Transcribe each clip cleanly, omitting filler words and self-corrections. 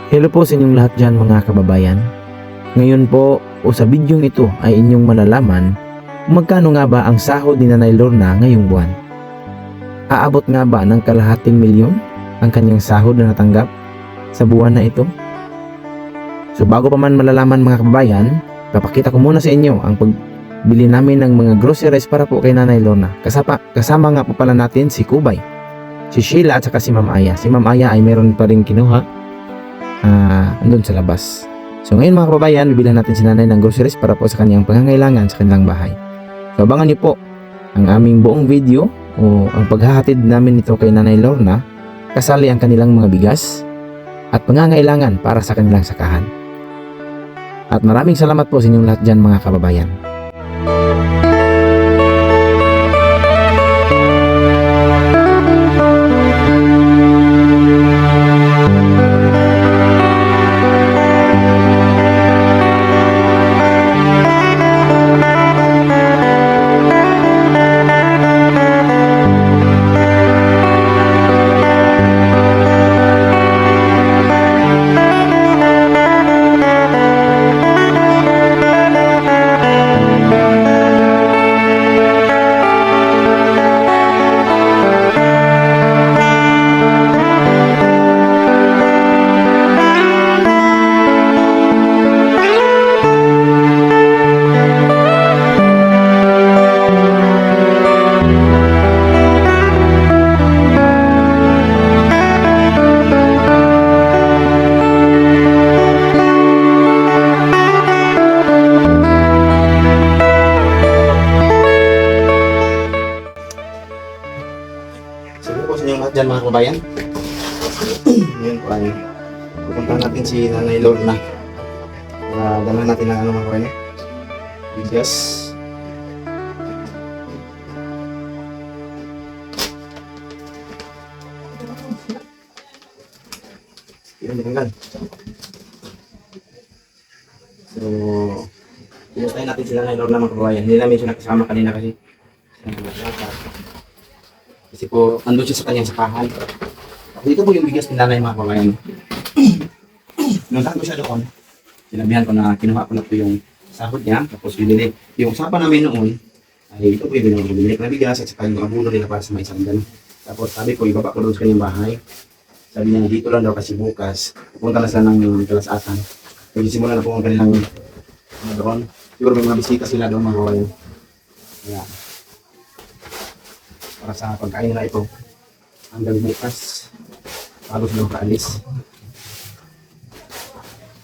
Hello po sa inyong lahat dyan mga kababayan. Ngayon po o sa bidyong ito ay inyong malalaman kung magkano nga ba ang sahod ni Nanay Lorna ngayong buwan. Aabot nga ba ng kalahating milyon ang kanyang sahod na natanggap sa buwan na ito? So bago pa man malalaman mga kababayan, papakita ko muna sa inyo ang pagbili namin ng mga groceries para po kay Nanay Lorna. Kasama nga po pala natin si Kubay, si Sheila at saka si Ma'am Aya. Si Ma'am Aya ay meron pa rin kinuha andun sa labas. So ngayon mga kababayan, bibilhan natin si Nanay ng groceries para po sa kanyang pangangailangan sa kanilang bahay. So abangan niyo po ang aming buong video o ang paghahatid namin nito kay Nanay Lorna, kasali ang kanilang mga bigas at pangangailangan para sa kanilang sakahan. At maraming salamat po sa inyong lahat dyan mga kababayan. Sabi po sa inyo lahat dyan mga kababayan. Ngayon po ay pupuntahan natin si Nanay Lorna. Dala natin ng mga kababayan. Bigas. Yan, ditanggal. So, pinustahin natin si Nanay Lorna mga kababayan. Hindi namin siya nakasama kanina kasi po, andun siya sa kanyang sakahan. Dito po yung bigas ni Nanay mga kababayan. Pinuntahan ko siya doon. Sinabihan ko na kinuha ko na po yung sahod niya. Tapos binili. Yung usapan namin noon, ay ito po yung binili na bigas at saka yung abuno nila para sa may isang ganun. Tapos sabi ko, ibaba ko doon sa kanyang bahay. Sabi niya, dito lang daw kasi bukas. Pupunta na sila ng kalasatan. Nagsisimula na po ang kanilang doon. Siguro may mga bisita sila doon mga kababayan. Kaya, para sa pagkain nila ito hanggang bukas halos na makaalis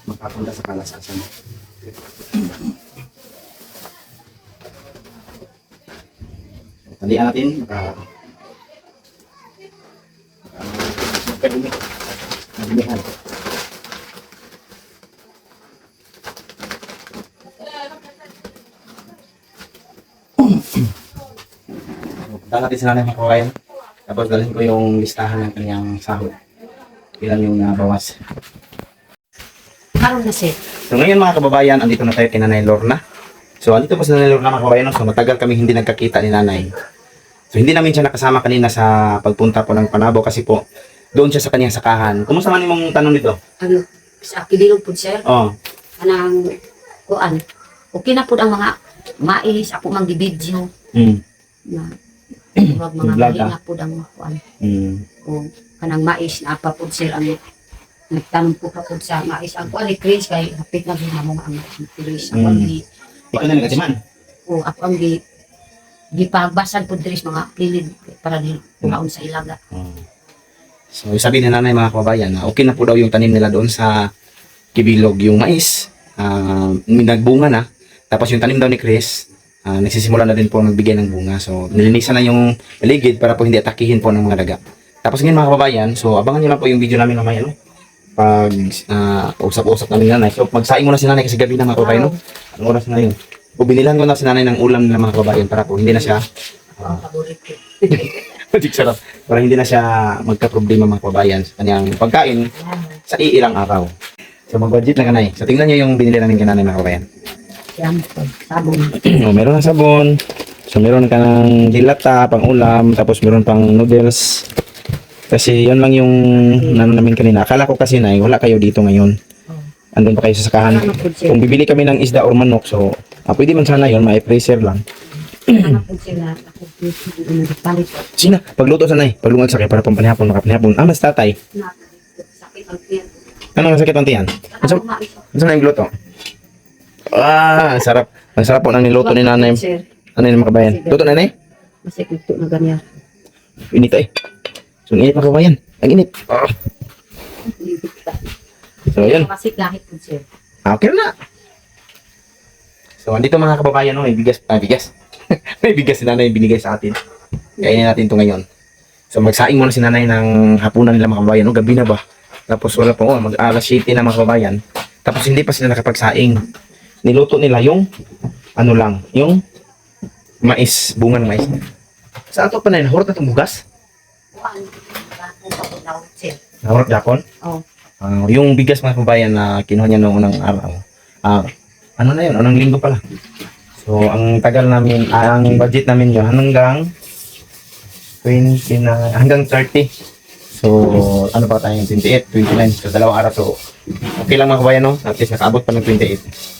magpapunta sa kalasasan. Talian natin madimihan. Punta natin sila ng mga kawain. Tapos dalhin ko yung listahan ng kanyang sahod. Ilan yung nabawas. So ngayon mga kababayan, andito na tayo kay Nanay Lorna. So andito po sa Nanay Lorna mga kababayan. So matagal kami hindi nagkakita ni Nanay. So hindi namin siya nakasama kanina sa pagpunta po ng Panabo kasi po doon siya sa kanyang sakahan. Kumusta man yung tanong nito? Ano, sa Kidilog po sir. Oh. Anang kuan. Okay na po ang mga mais ako mang gibidyo. Na wag mga Vlog, mali na po ang kuan. O kanang mais na pa po sir ang nagtanong po pa po sa mais ang kuan ni Chris kay hapit na ginamo ang Chris ako ni Ikaw na nagkatiman? o ako ang gipagbasan po diri mga kilid para di punaon sa ilaga. So sabi ni Nanay mga kababayan na okay na po daw yung tanim nila doon sa Kibilog, yung mais. Nagbunga na. Tapos yung tanim daw ni Chris, nagsisimula na din po nagbigay ng bunga. So nilinisan na yung paligid para po hindi atakihin po ng mga daga. Tapos ngayon mga kababayan, so abangan nyo lang po yung video namin mamaya, no? Pag usap-usap namin Nanay. So magsaing muna si Nanay kasi gabi na mga kababayan, no? Anong oras na yun? O binilan ko na si Nanay ng ulam nila mga kababayan para po hindi na siya Paborito. sarap. Para hindi na siya magka-problema mga kababayan sa kanyang pagkain sa iilang araw. So mag-budget na Nanay. So tingnan nyo yung binili namin kay Nanay mga kababayan. Yan po, sabon. Meron ng sabon. So meron ka ng dilata, pang ulam, tapos meron pang noodles. Kasi yun lang yung namin kanina. Akala ko kasi na wala kayo dito ngayon. Oh. Andun pa kayo sa sakahan. Ano po sir? Kung bibili kami ng isda or manok, so pwede man sana yun, may freezer lang. Ano po sila? Ako po nagpalit. Sina, pagluto sanay, paglungag sa kayo para pampanihapon, makapanihapon. Mas tatay. Sakit ang tiyan. Ano ang sakit ng tiyan? Ano mais? Ano na yung gluto? Ang sarap. Ang sarap po ng niluto ni nanay. Sir, Ano yung makabayan? Luto nanay? masik ito na ganyan. Init eh. So, ang init makabayan. Ang init. So, yun. Masik lahit po sir. Okay na. So, andito mga kababayan, no, may bigas. Bigas. May bigas si nanay binigay sa atin. Kainin natin to ngayon. So, magsaing muna si nanay ng hapunan nila mga kababayan. No? Gabi na ba? Tapos wala pa, mag-alas 7 na mga kababayan. Tapos hindi pa sila nakapagsaing. Niluto nila yung, ano lang, yung mais, bungang mais. Saan to pa na yun? Horot na itong bugas? Nahurot dakon? Oh. Yung bigas mga kababayan na kinuha niya noong unang araw. Ano na yun? Unang linggo pala. So, ang tagal namin, ang budget namin yun hanggang 20 na, hanggang 30. So, ano pa tayo? 28, 29. So, dalawang araw. So, okay lang mga kababayan, no? At least nakaabot pa ng 28.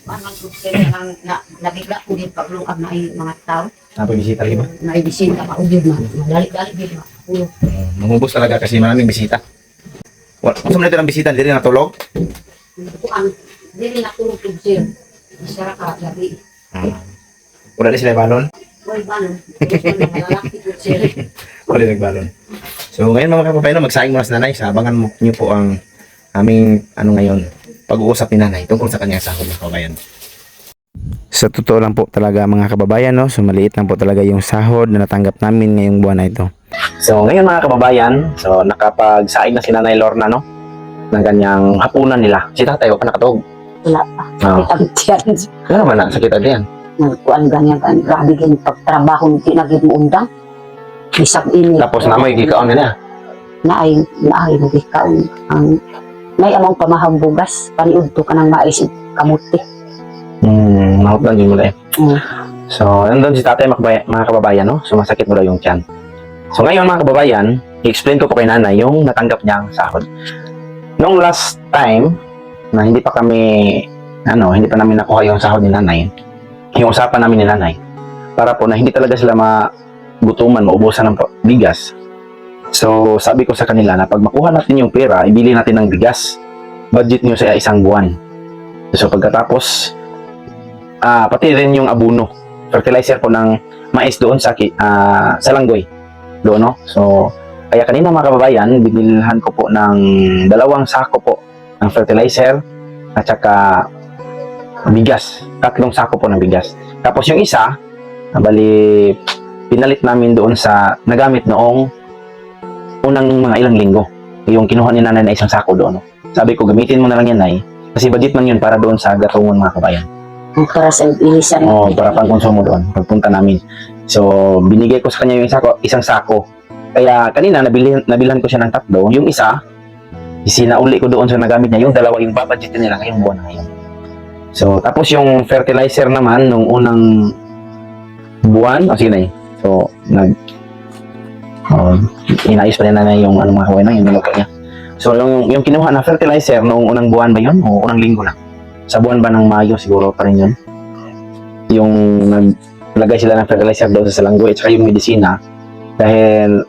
Parang sir na nabigla po din paglungag na ay mga tao. Napag-bisita rin ba? Na ibisita maudyod na. Dali-dali din ma. Ulo. Mangubos talaga kasi maraming bisita. Kung saan natin ang bisita, hindi rin natulog? Ang dili na tulog po sir. Isara ka gabi. Wala rin sila balon? Boy balon. Malalaki po sir. Wala rin nagbalon. So ngayon mga kapapaino, magsaing muna sa nanay. Sabangan niyo po ang aming ngayon, pag-uusap ni nanay tungkol sa kanyang sahod mga kababayan. Sa totoo lang po talaga mga kababayan, no? So maliit lang po talaga yung sahod na natanggap namin ngayong buwan na ito. So ngayon mga kababayan, so nakapagsaing na si Nanay Lorna, no? Ng kanyang hapunan nila. Si tatay, wala pa nakatog. Wala pa. Oo. Ang tiyan. Ano naman na, sakit agad yan. Nagkuhan ganyan kan. Grabe din pagtrabaho ng tinagid mo undang. Isang ini. Tapos na may gikaon na Naay magikaon. Ang may among pamahang bugas. Paniudto ka ng mais kamuti. Mahot lang yun mula eh. Mm. So, nandun si tatay mga kababayan, no? So, masakit mo daw yung tiyan. So, ngayon mga kababayan, i-explain ko po kay nanay yung natanggap niyang sahod. Nung last time, na hindi pa namin nakuha yung sahod ni nanay, yung usapan namin ni nanay, para po na hindi talaga sila magutuman, maubusan ng bigas. So, sabi ko sa kanila na pag makuha natin yung pera, ibili natin ng bigas. Budget niyo sa isang buwan. So, pagkatapos, pati rin yung abono, fertilizer po ng mais doon sa Langgoy. Doon, no? So, kaya kanina mga kababayan, binilhan ko po ng 2 sako po ng fertilizer at saka bigas. 3 sako po ng bigas. Tapos yung isa, bali, pinalit namin doon sa nagamit noong unang mga ilang linggo. Yung kinuha ni nanay na 1 sako doon. No? Sabi ko, gamitin mo na lang yan, Nay. Kasi budget man yun para doon sa gatungon mga kabayan. Para sa ilisan. Oo, para pang konsumo doon, pagpunta namin. So, binigay ko sa kanya yung 1 sako. Kaya kanina, nabilhan ko siya ng 3. Yung isa, isinauli ko doon sa nagamit niya. Yung 2, yung babudgetin nila ngayong buwan na ngayon. So, tapos yung fertilizer naman, nung unang buwan, sige na So, inayos pa rin na yung mga kawain na, yung niluto niya. So, yung kinuha na fertilizer noong unang buwan ba yun? O unang linggo na? Sa buwan ba ng Mayo siguro pa rin yun? Yung naglagay sila ng fertilizer doon sa Langgoy at saka yung medisina dahil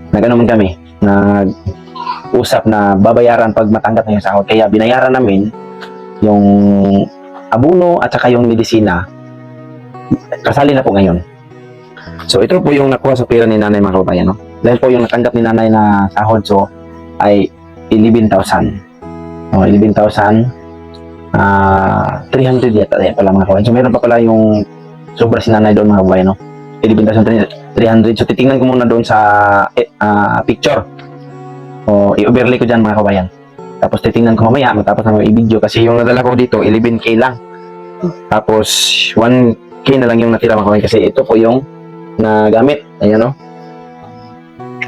nag-ano man kami, nag-usap na babayaran pag matanggap na yung sahod. Kaya binayaran namin yung abono at saka yung medisina. Kasali na po ngayon. So ito po yung nakuha sa pera ni nanay mga kababayan, no? Dahil po yung natanggap ni nanay na sahod so ay 11,000. 11,300 yata pala mga kababayan. So meron pa pala yung sobra si nanay doon mga kababayan, no? 11,300. So titingnan ko muna doon sa picture. O i-overlay ko dyan mga kababayan. Tapos titingnan ko mamaya matapos na i-video kasi yung nadala ko dito 11K lang. Tapos 1K na lang yung natira mga kababayan kasi ito po yung nagamit. Ayan, no?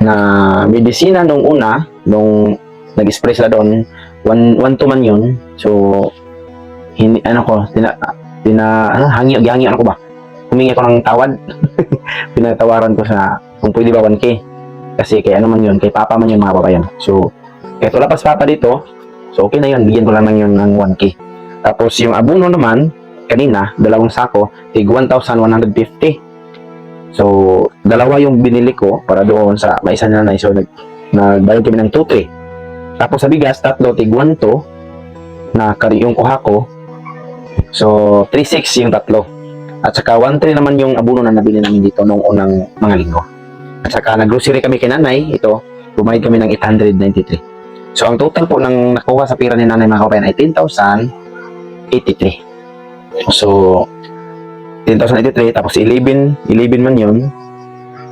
Na medisina nung una, nung nag-spray sila doon, 1-2 man yun. So, hangi ako ba? Humingi ako ng tawad. Pinatawaran ko sa, kung pwede ba 1K. Kasi kay ano man yun, kay papa man yun mga kababayan. So, kahit wala pa si papa dito, so okay na yun, bigyan ko lang ng yun ng 1K. Tapos yung abono naman, kanina, 2 sako, tig 1,150. So, dalawa yung binili ko para doon sa may isa na nanay. So, nagbayad kami ng 2,3. Tapos sa bigas, 3, tig 1,2 na yung kuha ko. So, 3,6 yung 3. At saka 1,3 naman yung abono na nabili namin dito noong unang mga linggo. At saka nag-grocery kami kay nanay, ito, bumayad kami ng 893. So, ang total po ng nakuha sa pira ni nanay mga kabayan ay 10,083. So, 10,083 tapos 11 man yun.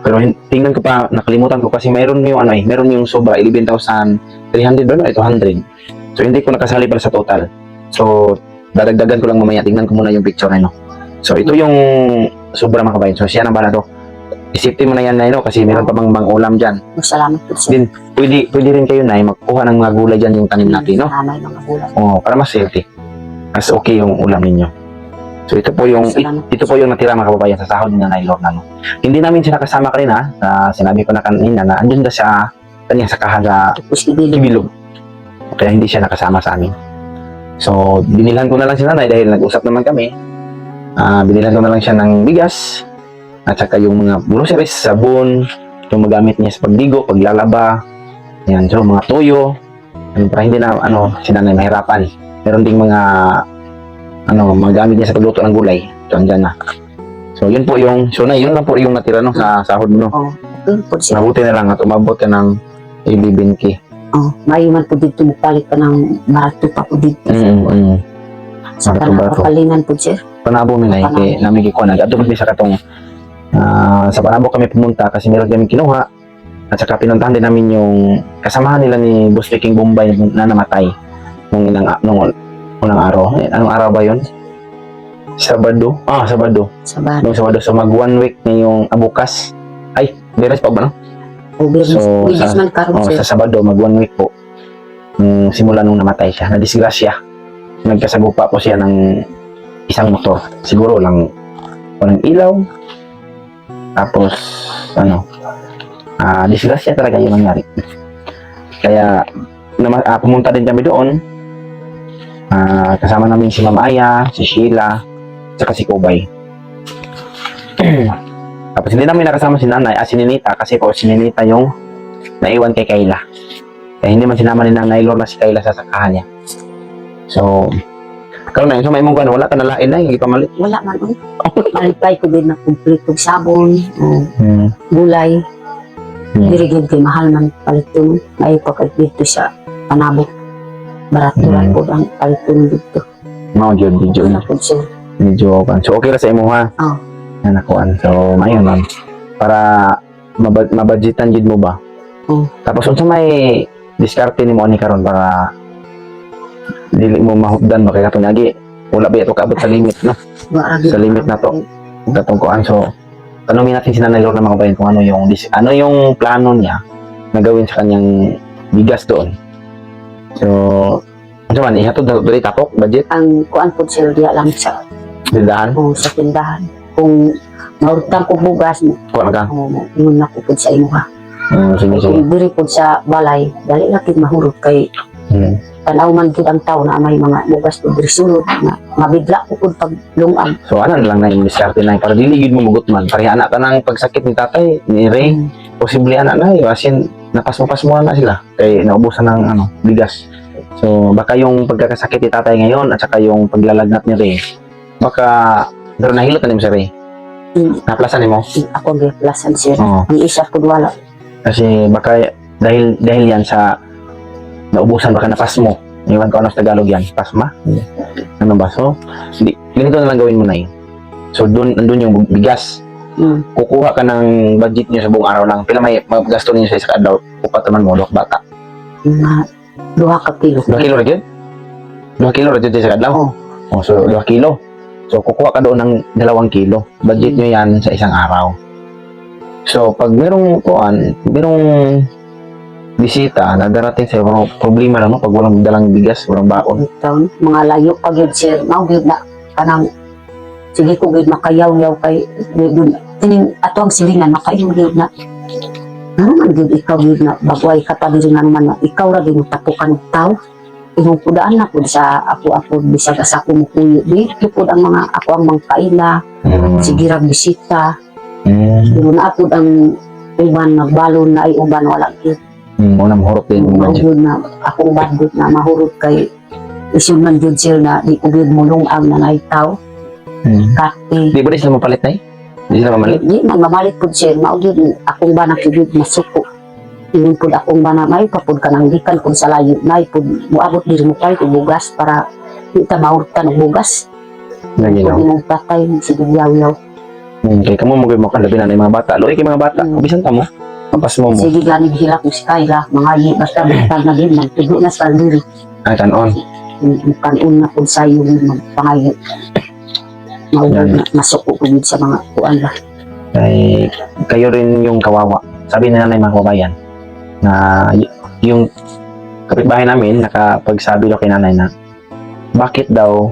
Pero tingnan ko pa, nakalimutan ko kasi mayroon yung mayroon yung sobra 11,300 ba na 200. So, hindi ko nakasali para sa total. So, dadagdagan ko lang mamaya. Tingnan ko muna yung picture na So, ito yung sobra mga kabayan. So, siya na bala to. Isipin mo na yan na kasi meron pa bang ulam dyan. Salamat po sir. Din, pwede rin kayo na magkuha ng mga gulay dyan yung tanim natin, no? Salamat mga gulay. Para mas healthy. Mas okay yung ulam ninyo. So ito po yung natira mga kababayan sa sahod ni Nanay Lorna, no? Hindi namin siya nakasama kanina. Sinabi ko na kanina na andun na siya kanya sa kahan sa Ibilog. Kaya hindi siya nakasama sa amin. So binilhan ko na lang si Nanay dahil nag-usap naman kami. Binilhan ko na lang siya ng bigas at saka yung mga groceries, sabon, yung magamit niya sa pagdigo, paglalaba, yan, so mga tuyo, para hindi na si Nanay mahirapan. Meron ding mga magamit niya sa pagluto ng gulay. So andyan na. So yun po yung yun lang po yung natira sa sahod mo, no. Yun po sir. Mabuti na lang at umabot ka ng 11K. Mayuman po dito magpalit ka ng barato pa po dito. Sa Barato. kapalinan po sir. Panabo mi na kay namin gikuha adto mi sa katong sa Panabo kami pumunta kasi meron kami kinuha at saka pinuntahan din namin yung kasamahan nila ni Boss Viking Bombay na namatay nung unang araw. Anong araw ba yun? Sabado. Sabado. Nung Sabado. So mag 1 week na yung bukas. Ay, Biyernes pa ba no? So sa Sabado mag 1 week po. Simula nung namatay siya, na disgrasya. Nagkasagupa po siya ng isang motor. Siguro lang walang ilaw. Tapos disgrasya talaga yung nangyari. Kaya pumunta din kami doon. Kasama namin si Mama Aya, si Sheila, saka si Kubay. Tapos hindi namin nakasama si Nanay, si Ninita, kasi po si Ninita yung naiwan kay Kayla. Kaya hindi man sinama ni Nanay Lorna si Kayla sa sakahan niya. So, karon na, may mong wala ka nalain na, hindi pa malit. Wala man. Malipay ko din na kumpletong sabon, gulay. Dirigid kay mahal man paliton. May pagkat dito sa Panabo. Barato lang po ang paliton dito. Medyo na. Medyo kan. So okay ra sa imo ha. Nakuan. So mayon man. Para mabudgetan gid mo ba? Tapos unsa may diskarte nimo ani karon para dili mo mahugdan ba kay katon lagi. Wala ba ito kaabot sa limit, no? Sa limit na to. Datong kuan. So tanungin natin si Nanay Lorna mga kabayan kung ano yung plano niya na gawin sa kanyang bigas doon. So, ano man, ihatod na doon tapok, budget? Ang kuan po sir, diya lang sa tindahan? Sa tindahan. Kung maurutang ko bugas, kuan ka? Yun na po sa imo ha. Sige. Kung diri po sa balay, dali lang kit mahurot kay tanaw man gid ang tao na may mga bugas po diri sulod na mabigla po pag lungag. So ano lang na yung diskarte na para dili gid mo mugot man. Pareha anak ka ng pagsakit ni tatay, ni Ray. Posible anak na yun. Asin, napasmo-pasmo na sila. Kaya naubusan ng bigas. So baka yung pagkakasakit ni tatay ngayon at saka yung paglalagnat ni Ray, baka pero nahilot na si Ray. Naplasan mo? Ako giplasan sir. Ang isa po wala. Kasi baka dahil yan sa naubusan, baka napasmo. Iwan ko ano sa Tagalog yan. Pasma? Ano ba? So, ganito na lang gawin mo na yun. So, andun yung bigas. Kukuha ka ng budget niyo sa buong araw lang. Pila may magasto niyo sa isang adlaw. Upat naman mo, 2 bata. 2 kilo. 2 kilo rin? 2 kilo rin sa isang adlaw? So, 2 kilo. So, kukuha ka doon ng 2 kilo. Budget niyo yan sa isang araw. So, pag merong bisita na darating sa problema lang, no? Pag walang dalang bigas, walang baon. Mga layo pag yun sir, maugid na kanang sige ko gid makayaw-yaw kay dun tining ato ang silingan makayaw na Ano man gyud ikaw gyud na bagway ka pa diri nga naman na ikaw ra gyud tapukan og tawo. Imong pudaan na pud sa ako bisag sa ako mukuyo dito pud ang mga ako ang mangkaila sige ra bisita. Pero na pud ang uban na balon na ay uban wala gyud. Una mahurot din mo budget. Yun na akong bandit na mahurot kay isyon man gyud sir na di ko gyud mulungag na naitaw. Kati Di ba di sila mapalit na Di sila mamalit? di man mamalit pud sir mao gyud akong bana gyud masuko. Ingon pud akong bana may papud ka nang gikan pud sa layo nay pud moabot diri mo kay bugas para di ta maurtan og bugas. Lagi Pud no. imong patay sige yaw-yaw. Kay kamo mo mo kan labi na ng mga bata. Loy kay mga bata. Bisan ta mo. Kampas mo mo. Sige gani hilak mo si Kayla mga yi basta bitag na din man tudo na sa diri. Ay kanon. Kanon na pud sayo magpangayo. Yan. Masuko ko sa mga kuan ba. Kay kayo rin yung kawawa. Sabi na nanay mga kababayan na yung kapitbahay namin nakapagsabi daw kay nanay na bakit daw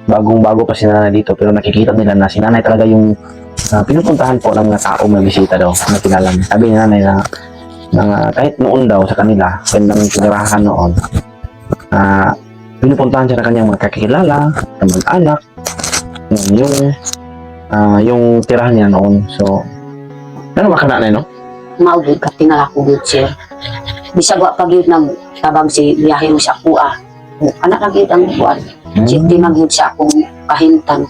bagong-bago pa si nanay dito pero nakikita nila na si nanay talaga yung pinupuntahan po ng mga tao may bisita daw na kilala niya. Sabi ni nanay na kahit noon daw sa kanila kanilang tinirahan noon pinupuntahan siya ng kanyang mga kakilala na mag-anak yung tirahan niya noon. So ano ba ka nanay no? Maugid ka tingala ko gud sir. Bisag wa pag yun nang tabang si biyahe mo sa kuha. Anak na gid ang kuan. Siti magyud sa akong kahintan.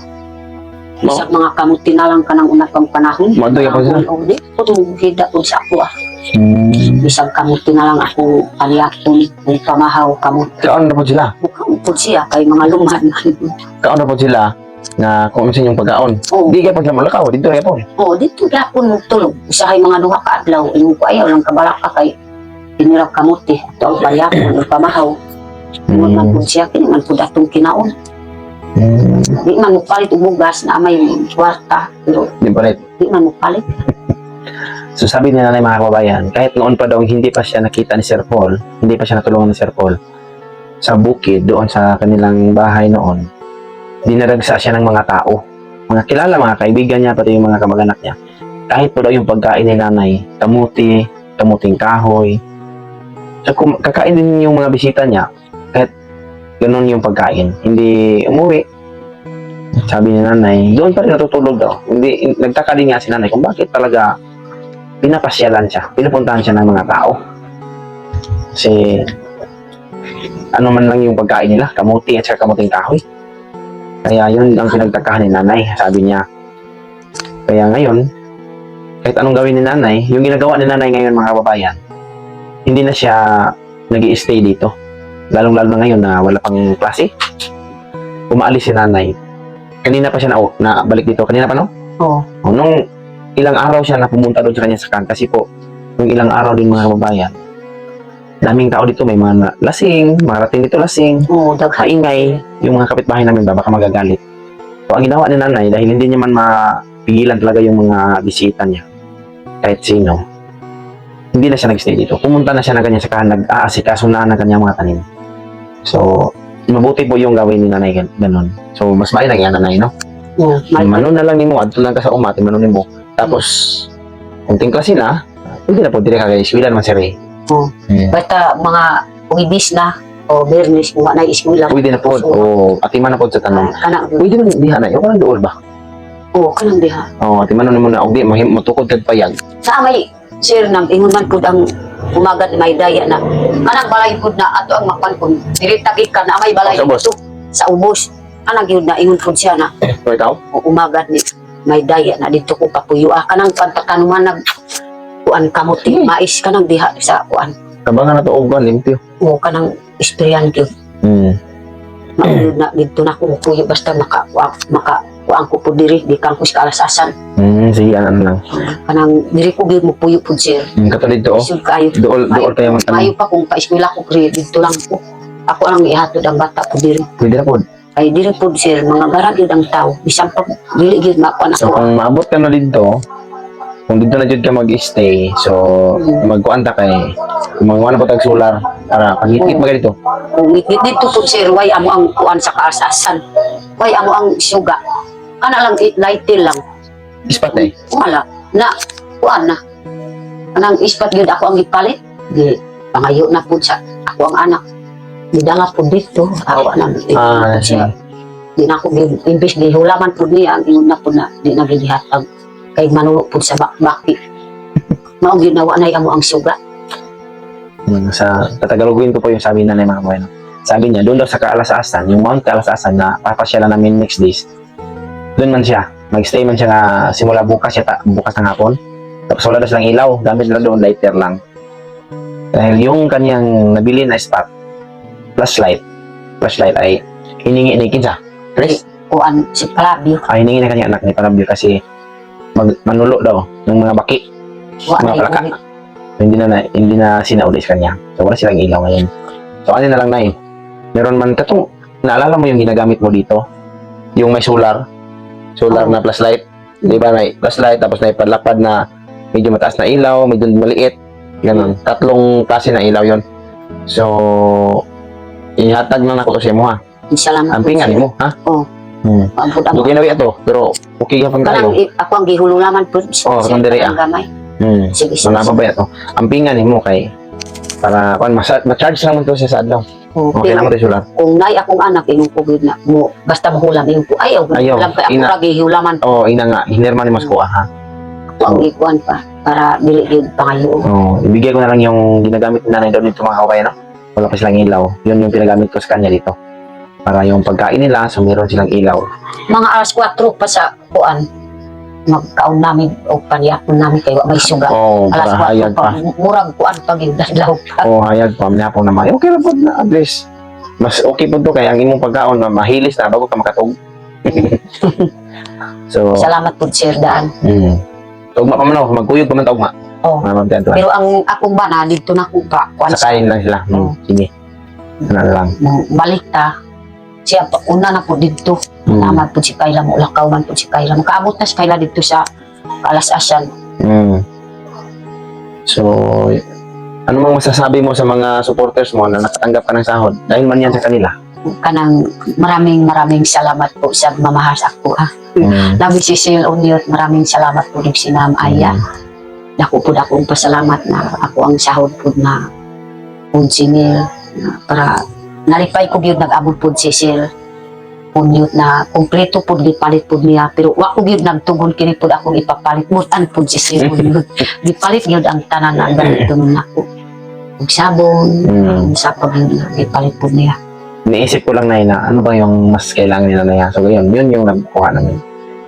Bisag mga kamuti na lang ka ng una pang panahon. Madoy ako sila. Di po hida po sa kuha. Bisag kamuti na lang ako paniyakon. Kung pamahaw kamuti. Kaon na po sila? Bukang po siya kay mga luman. Kaon na po sila na kung ano sa inyong pagkaon. Oo. Di kayo pag lamulakaw, dito kayo po. Oh, dito gapon mo tulog. Usahay mga duha ka adlaw. Ingon ko ayaw lang kabalak ka kay inirap kamuti. Ito ang palyakon, ang pamahaw. Ingon man po siya, kiniman po datong kinaon. Di man mo palit og bugas na may kwarta. Pero Di ba rin? di man mo palit. So sabi ni nanay mga kababayan, kahit noon pa daw hindi pa siya nakita ni Sir Paul, hindi pa siya natulungan ni Sir Paul, sa bukid, doon sa kanilang bahay noon, dinaragsa siya ng mga tao. Mga kilala, mga kaibigan niya, pati yung mga kamag-anak niya. Kahit po daw yung pagkain ni nanay, kamuti, kamuting kahoy. So kung kakain din yung mga bisita niya, kahit ganun yung pagkain, hindi umuwi. Sabi ni nanay, doon pa rin natutulog daw. Hindi, nagtaka din nga si nanay kung bakit talaga pinapasyalan siya, pinupuntahan siya ng mga tao. Kasi ano man lang yung pagkain nila, kamuti at saka kamuting kahoy. Kaya yun ang pinagtakahan ni nanay, sabi niya. Kaya ngayon, kahit anong gawin ni nanay, yung ginagawa ni nanay ngayon mga kababayan, hindi na siya nag-i-stay dito. Lalong-lalo na ngayon na wala pang klase. Umaalis si nanay. Kanina pa siya na balik dito. Kanina pa, no? Oo. Nung ilang araw siya na pumunta doon sa kanya sakan. Kasi po, nung ilang araw din mga kababayan, daming tao dito. May mga lasing, marating dito lasing. Oo, daghan. Maingay. Yung mga kapitbahay namin ba, baka magagalit. So, ang ginawa ni nanay, dahil hindi niya man mapigilan talaga yung mga bisita niya, kahit sino, hindi na siya nag-stay dito. Pumunta na siya ng kanya sakahan, nag-aasikaso na ng kanyang mga tanim. So, mabuti po yung gawin ni nanay ganun. So, mas mainang yan nanay, no? Oo, Manon na lang nimo, adto lang ka sa umat, manon nimo. Tapos, kung tingkla sila, hindi na po, dire ka kay eskwela naman si Ray. Oo. Basta mga Wibis na o Bernis kung na eskwela. Pwede na po, o atiman na po sa tanong. Kana Pwede man, di hanay, yung kanang dool ba? oo kanang diha. O, atiman na mo na, o di, matukod kag payag. Sa may sir nang ingon man pud ang umagat may daya na kanang balay pud na ato ang mapan pud diretagi ka na may balay Sa ubos. dito sa ubos kanang gyud na ingon pud siya na O, ikaw? umagat ni may daya na dito ko kapuyo kanang pantakanuman nag kuan kamuti mais kanang diha sa kuan Kabangan na to, ugan, limpyo. o kanang istoryan gyud maulod na dito na ko kuyo basta maka kuan ko pud diri di kang kus kalasasan Sige, ano lang. kanang diri ko gyud mo puyo pud sir Katulad to, isud kayo dool kayo man mayo pa kung pa-eskwela ko kaya dito lang po. Ako lang ihatod ang bata ko diri. Pwede na po. Ay diri po sir, mga garag yun ang tao. Bisan pa, dili yun makuha na So, ko. kung maabot ka na dito, kung dito na dyan ka mag-stay, so, magkuan ta kay, magawa na po tag solar, para pag-hit-hit mga dito. Kung ngit dito po sir, way amo ang kuan sa kaasasan. Way amo ang suga. Kana lang lightil lang. Ispat eh. Wala. Na, kuan na. Anang ispat yun ako ang ipalit. Di, pangayo na po sa ako ang anak. Di dala po dito. Ako ang siya. Di na ako, imbis di hulaman po niya, ang ingon na po na, di nagigihatag. Kay manuno po sa bakbaki. Maong ginawa na amo ang sugat. Sa Tagalogin ko po yung sabi na mga kababayan. Sabi niya, doon daw sa Kaalasasan, yung Mount Kaalasasan na papasyalan namin next days, doon man siya. Mag-stay man siya na simula bukas, bukas ng hapon. Tapos wala na silang ilaw, gamit na doon, lighter lang. Dahil yung kanyang nabili na spot, flashlight ay hiningi ni Kinsa. Chris? Kuan si Palabyo. Ay hiningi na kanyang anak ni Panabio kasi manulo daw ng mga baki, mga plaka. Hindi na sinauli sa kanya. So wala silang ilaw ngayon. So ano na lang na meron man katong, naalala mo yung ginagamit mo dito? Yung may solar na flashlight. Di ba may flashlight tapos may palapad na medyo mataas na ilaw, medyo maliit. Ganun. Tatlong klase ng ilaw yon. So, ihatag na nako to sa mo ha. Salamat. Ampingan mo, ha? Oo. Maabot ang Dugay na ito, pero okay ka pang tayo. ako ang gihululaman po. Oo, Siya kandiri, ang gamay. Sige, sige. Mga babaya to. Ampingan mo kay para kan ma-charge lang mo to siya sa adlaw. Okay na mo rin sulat. Kung nay akong anak inong COVID na mo basta mahulam yung po ayaw lang kay ako ra gihulaman. Oo, ina nga, hinirman ni mas kuha ha. Ako ang ikuan pa para dili gyud pangayo. Oo, ibigay ko na lang yung ginagamit ni nanay daw dito mga kabayan, no? Wala pa silang ilaw. Yun yung pinagamit ko sa kanya dito. Para yung pagkain nila, so meron silang ilaw. Mga alas 4 pa sa kuan magkaon namin o paniyapon namin kay wa may suga. Oo, Alas para 4 hayag pa pa. murag kuan pag yung dadlaw pa. Oo, hayag pa. Minapong naman. Okay lang po na at least. Mas okay po to kaya ang imong pagkaon na mahilis na bago ka makatog. So, Salamat po sir daan. tugma pa man ako. Magkuyog pa man tugma. Oh. Pero ang akong bana dito na ko pa kuan sa Sakayin lang sila. Sige. Ano na lang. balik ta. Siya pa una na po dito. Naman po si Kayla mo lakaw man po si Kayla. Makaabot na si Kayla dito sa Kaalasasan. So, ano mang masasabi mo sa mga supporters mo na nakatanggap ka ng sahod? Dahil man yan sa kanila. Kanang maraming salamat po sa mamahas ako ha. Labi si Sil Oniot, maraming salamat po din si Ma'am Aya. Dako po akong pasalamat na ako ang sahod po na singil para nalipay ko gyud nag-abot po si Sil Oniot na kompleto po gipalit po niya pero wa ko gyud nagtugon kini po akong ipapalit mutan po si Sil Oniot. Gipalit gyud ang tanan na ganito nako. Ug sabon, sa pag gipalit po niya. Niisip ko lang na ano ba yung mas kailangan nila na yan. So, yun yung nagkuha namin.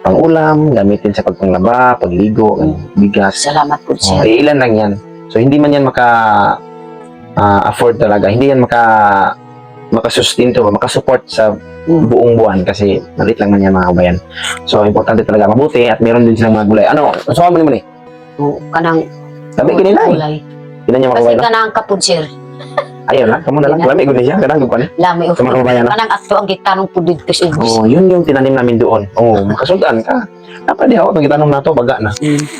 Pang-ulam, gamitin sa pagpanglaba, pagligo, bigas. Salamat po sir. Ilan lang yan. So, hindi man yan afford talaga. Hindi yan makasustain to, makasupport sa buong buwan kasi malit lang man yan mga kabayan. So, importante talaga mabuti at meron din silang mga gulay. Ano? So, mo naman Kanang Sabi ko nila gulay. Tinan niya mga Kasi kabayan. kanang kapud sir. Ayun lang, kamo na lang. Lamig ko niya. Kanang gupan. Lami o Sa mga kabayan. kanang ato ang gitanong po dito sa English. Oh, yun yung tinanim namin doon. Oh, makasultan ka. Dapat di ako itong itanong na to, baga na.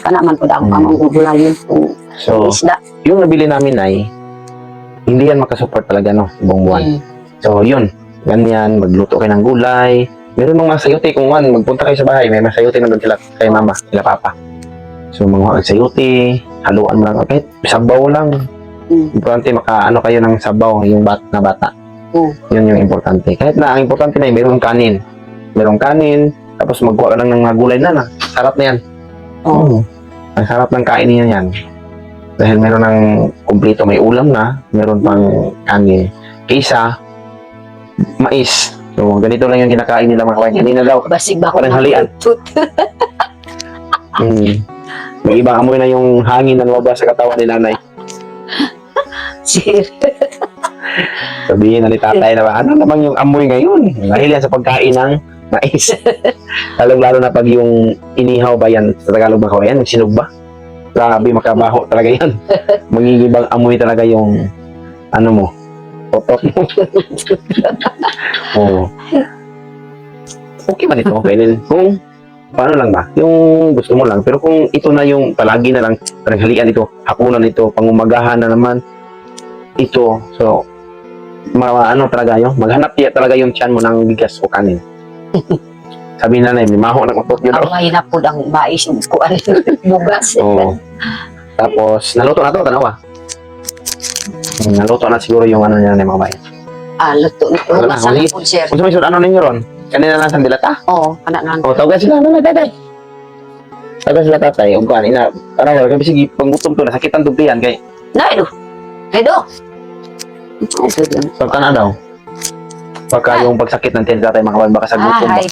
Kana man po ang gugulayon po. So, Isda. yung nabili namin ay hindi yan makasupport talaga no, buong buwan. So, yun. Ganyan, magluto kayo ng gulay. Meron mga masayote kung magpunta kayo sa bahay, may masayote na doon sila kay mama, sila papa. So, mga sayote, haluan mo lang. Kahit sabaw lang. Importante makaano kayo ng sabaw, yung bata. Yun yung importante. Kahit na, ang importante na mayroong kanin. Merong kanin, tapos magkuha ka lang ng mga gulay na. Sarap na yan. Ang sarap ng kain niya yan. Dahil meron ng kumpleto, may ulam na, meron pang kanin. Kaysa, mais. So, ganito lang yung kinakain nila mga kawain. Kanina daw, Basig ba ko Parang halian. may ibang amoy na yung hangin na lumabas sa katawan ni nanay. Sir. Sabihin na ni tatay na ano naman yung amoy ngayon? Dahil yan sa pagkain ng mais. Lalo na pag yung inihaw ba yan sa Tagalog ba yan? Sinog ba? Grabe, makabaho talaga yan. Magigibang amoy talaga yung ano mo, potok mo. Oo. Okay ba nito? Okay din. Kung paano lang ba? Yung gusto mo lang. Pero kung ito na yung palagi na lang, halian ito, hapunan ito, pangumagahan na naman, ito. So, ano talaga yun? Maghanap niya talaga yung tiyan mo ng bigas o kanin. Sabi na may maho ng utot yun. Ang mahina po ang mais kuan bugas. Oo. Tapos, naluto na to, tanawa. Naluto na siguro yung ano niya ng mga bayan. Luto na po. Wala, Masarap wali. po, sir. Kung sa ano ninyo ron? Kanina lang sa dilata? Oo, kana na. O, tawagan sila, ano, tatay. Tawagan sila, tatay. O, kuhan, ina, ano, kami sige, panggutom to, nasakitan to yan, kay, Naido. Naido. pagka na daw. Pagka yung pagsakit ng tiyan tatay, mga kabayan, baka sa gutom ba? Ay,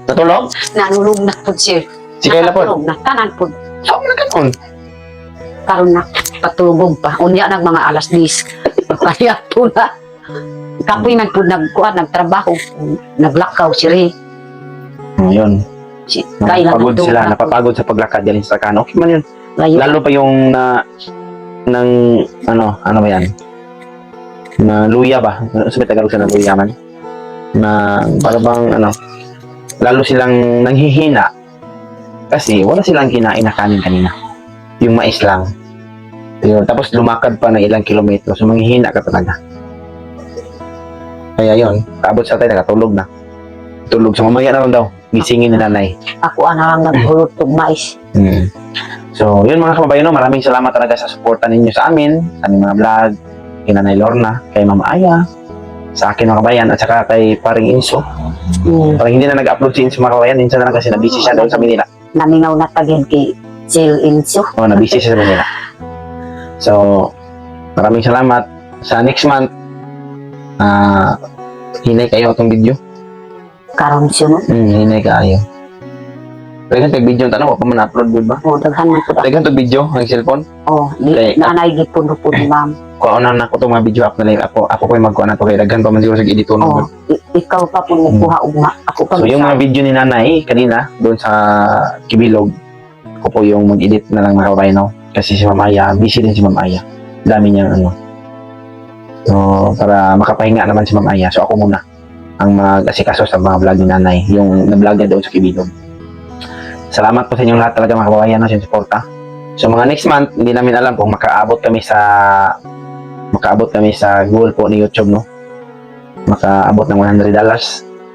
Natulog? nanulog na po, sir. Si Kayla po? Natulog na. Tanan po. Saan mo na ganun? Karon na patulog pa. Unya nag mga alas 10. Kaya po na. Kapoy man po nagkuhan, nagtrabaho. Naglakaw si Ray. Yun. Si Kayla Napapagod nagtulog sila, na po. napapagod sa paglakad yan sa kano. Okay man yun. Layo. Lalo pa yung ng, ano ba yan? Na luya ba? Sabi Tagalog sa luya man? Na, para bang, lalo silang nanghihina. Kasi wala silang kinain na kanin kanina. Yung mais lang. Yun. Tapos lumakad pa ng ilang kilometro. So, manghihina ka talaga. Kaya yun, kaabot sa tayo, nakatulog na. Tulog sa mamaya na rin daw. Gisingin ni nanay. Ako lang naghulot og mais. So, yun mga kababayan, no, maraming salamat talaga sa suporta ninyo sa amin, sa aming mga vlog, kay Nanay Lorna, kay Mama Aya, sa akin mga kabayan, at saka kay Paring Inso. Parang hindi na nag-upload si Inso mga kabayan, minsan na lang kasi nabisi siya doon sa Manila. Namingaw na tagin kay Sil Inso. O, nabisi siya sa Manila. So, maraming salamat. Sa next month, hinay kayo itong video. Karon sunod. Hinay kayo. Dagan tag video tanong pa man upload gud ba? O daghan man po. Dagan tag video ang cellphone. Oh, Okay. nanay gipon po ni ma'am. Kuha na nako tong mga video up na lang ako ko magkuha na to kay daghan pa man siguro sa edit no. Oh, ikaw pa po nagkuha og ako pa. So yung mga video ni nanay kanina doon sa Kibilog, ako po yung mag-edit na lang mga kababayan, no? Kasi si Mama Aya, busy din si Mama Aya. Dami niyang ano. So para makapahinga naman si Mama Aya, so ako muna ang mag-asikaso sa mga vlog ni nanay, yung na-vlog niya doon sa Kibilog. Salamat po sa inyong lahat talaga mga kababayan, no, sa suporta. So mga next month, hindi namin alam kung makaabot kami sa goal po ni YouTube, no? Makaabot ng $100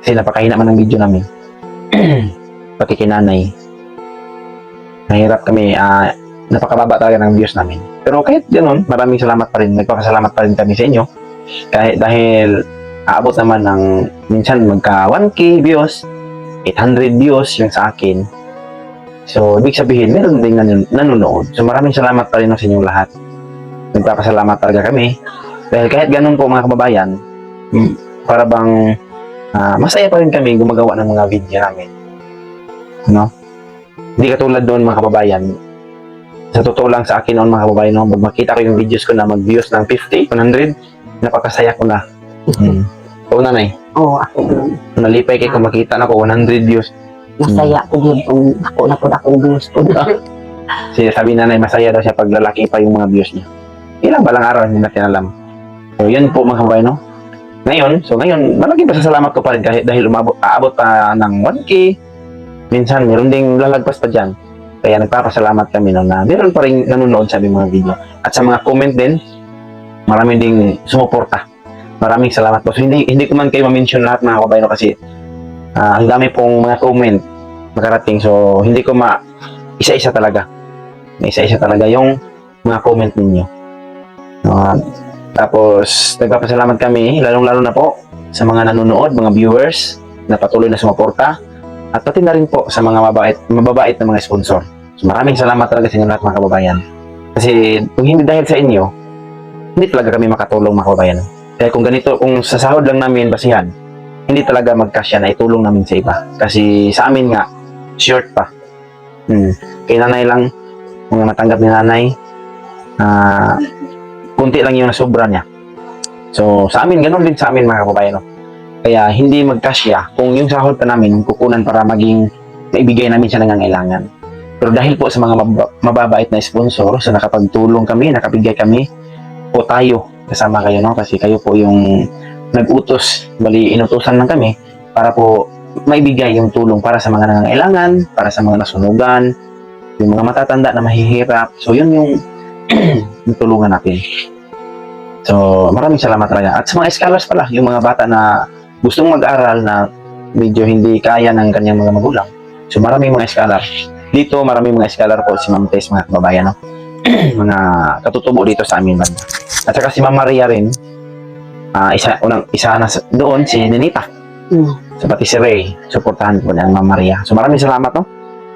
kasi napakahina man ng video namin. Pati kinanay. Mahirap kami, napakababa talaga ng views namin. Pero kahit ganoon, maraming salamat pa rin. Nagpapasalamat pa rin kami sa inyo. Kahit dahil aabot naman ng minsan magka 1K views, 800 views yung sa akin. So, ibig sabihin, meron din nanonood. So, maraming salamat pa rin sa inyong lahat. Nagpapasalamat talaga kami. Dahil kahit ganun po mga kababayan, para bang masaya pa rin kami gumagawa ng mga video namin. No? Hindi katulad doon mga kababayan. Sa totoo lang sa akin noon mga kababayan, no, pag makita ko yung videos ko na mag-views ng 50, 100, napakasaya ko na. Oo, nanay. Oh, ako din. Nalipay kayo kung makita na ko 100 views. Masaya ko din kung ako na po akong views po. Kasi sabi nanay, masaya daw siya pag lalaki pa yung mga views niya. Ilang balang araw, hindi natin alam. So, yan po mga kababayan, no? Ngayon, malaking pasasalamat ko pa rin kahit dahil aabot pa ng 1K. Minsan, meron ding lalagpas pa dyan. Kaya nagpapasalamat kami no, na meron pa rin nanonood sa aming mga video. At sa mga comment din, marami ding sumuporta. Maraming salamat po. So, hindi ko man kayo ma-mention lahat mga kababayan, no, kasi ang dami pong mga comment makarating. So, hindi ko isa-isa talaga. Isa-isa talaga yung mga comment ninyo. Tapos, nagpapasalamat kami, lalong-lalo na po sa mga nanonood, mga viewers na patuloy na sumuporta. At pati na rin po sa mga mababait na mga sponsor. So, maraming salamat talaga sa inyo lahat mga kababayan. Kasi, kung hindi dahil sa inyo, hindi talaga kami makatulong mga kababayan. Kaya kung ganito, kung sa sahod lang namin basihan, hindi talaga magkasya na itulong namin sa iba. Kasi sa amin nga, short pa. Kay nanay lang, mga natanggap ni nanay, kunti lang yung nasobra niya. So, sa amin, ganun din sa amin mga kababayan. No? Kaya hindi magkasya kung yung sahod pa namin, kukunan para maging maibigay namin sa nangangailangan. Pero dahil po sa mga mababait na sponsor, so nakapagtulong kami, nakabigay kami, po tayo, kasama kayo, no? Kasi kayo po yung nag-utos, bali inutusan lang kami para po maibigay yung tulong para sa mga nangangailangan, para sa mga nasunugan, yung mga matatanda na mahihirap. So, yun yung tulungan natin. So, maraming salamat talaga. At sa mga scholars pala, yung mga bata na gustong mag-aral na medyo hindi kaya ng kanyang mga magulang. So, maraming mga scholar. Dito, maraming mga scholar po si Ma'am Tess, mga kababayan. No? mga katutubo dito sa amin banda. At saka si Ma'am Maria rin, isa na doon, si Ninita. So pati si Ray, suportahan po niyan, Ma'am Maria. So maraming salamat no,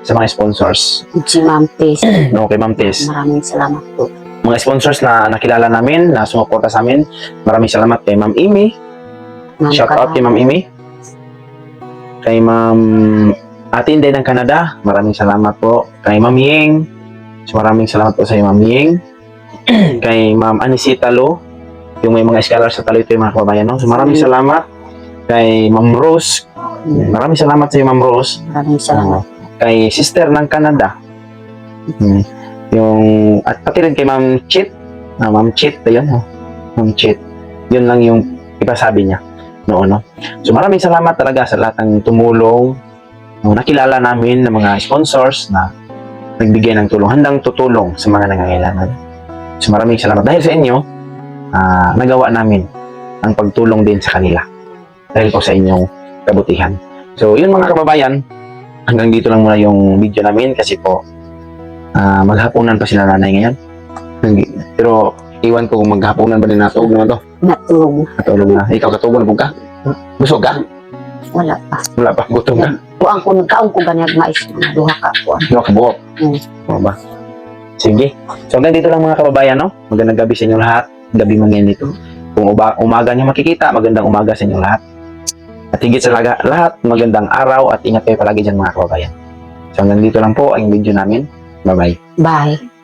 sa mga sponsors. Si Ma'am Tess, No, kay Ma'am Tess. maraming salamat po. Mga sponsors na nakilala namin, na sumuporta sa amin, maraming salamat kay Ma'am Amy. Ma'am Shout out kay Ma'am Amy. Kay Ma'am Ate Inday ng Canada, maraming salamat po. Kay Ma'am Ying, so maraming salamat po sa iyo, Ma'am Ying. Kay Ma'am Anisita Lo, yung may mga scholar sa Talito yung mga kababayan, no? So maraming salamat. Kay Ma'am Rose, maraming salamat sa iyo, Ma'am Rose. Maraming salamat. Kay Sister ng Canada, yung, at pati rin kay Ma'am Chit, Ma'am Chit, ayun, Ma'am Chit. Yun lang yung ipasabi niya noon, no? So maraming salamat talaga sa lahat ng tumulong, nakilala namin ng mga sponsors na nagbigay ng tulong, handang tutulong sa mga nangangailangan. So maraming salamat dahil sa inyo, nagawa namin ang pagtulong din sa kanila dahil po sa inyong kabutihan. So yun mga kababayan, hanggang dito lang muna yung video namin kasi po maghapunan pa sila nanay ngayon. Pero iwan ko kung maghapunan ba din natulog naman to. Natulog na. Ikaw katulog na po ka? Busog ka? Wala pa. Wala pa, gutom ka? Kuang ko nagkaon ko ganyag mais mga duha ka kuan. Ano ka buhok? Ano ba? Sige. So hanggang dito lang mga kababayan, no? Magandang gabi sa inyo lahat. Gabi man ngayon dito. Kung umaga niyo makikita, magandang umaga sa inyo lahat. At higit sa lahat, magandang araw at ingat kayo palagi dyan mga kababayan. So hanggang dito lang po ang video namin. Bye-bye. Bye.